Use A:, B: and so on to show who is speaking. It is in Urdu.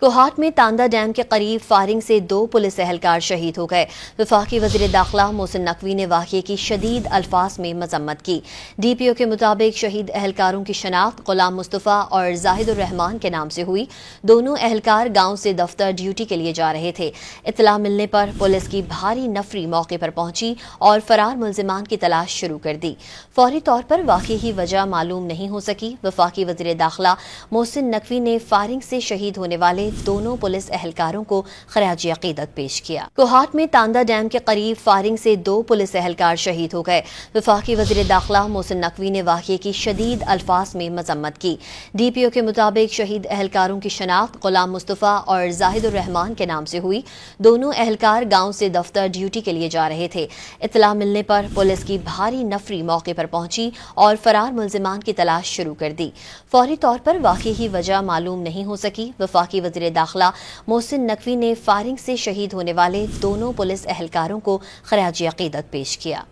A: کوہاٹ میں تاندہ ڈیم کے قریب فائرنگ سے 2 پولیس اہلکار شہید ہو گئے۔ وفاقی وزیر داخلہ محسن نقوی نے واقعے کی شدید الفاظ میں مذمت کی۔ ڈی پی او کے مطابق شہید اہلکاروں کی شناخت غلام مصطفیٰ اور زاہد الرحمان کے نام سے ہوئی۔ دونوں اہلکار گاؤں سے دفتر ڈیوٹی کے لیے جا رہے تھے۔ اطلاع ملنے پر پولیس کی بھاری نفری موقع پر پہنچی اور فرار ملزمان کی تلاش شروع کر دی۔ فوری طور پر واقعے کی وجہ معلوم نہیں ہو سکی۔ وفاقی وزیر داخلہ محسن نقوی نے فائرنگ سے شہید ہونے والے دونوں پولیس اہلکاروں کو خراج عقیدت پیش کیا۔ کوہاٹ میں تاندہ ڈیم کے قریب فائرنگ سے 2 پولیس اہلکار شہید ہو گئے۔ وفاقی وزیر داخلہ محسن نقوی نے واقعے کی شدید الفاظ میں مذمت کی۔ ڈی پی او کے مطابق شہید اہلکاروں کی شناخت غلام مصطفیٰ اور زاہد الرحمان کے نام سے ہوئی۔ دونوں اہلکار گاؤں سے دفتر ڈیوٹی کے لیے جا رہے تھے۔ اطلاع ملنے پر پولیس کی بھاری نفری موقع پر پہنچی اور فرار ملزمان کی تلاش شروع کر دی۔ فوری طور پر واقعے کی وجہ معلوم نہیں ہو سکی۔ وفاقی وزیر داخلہ محسن نقوی نے فائرنگ سے شہید ہونے والے دونوں پولیس اہلکاروں کو خراج عقیدت پیش کیا۔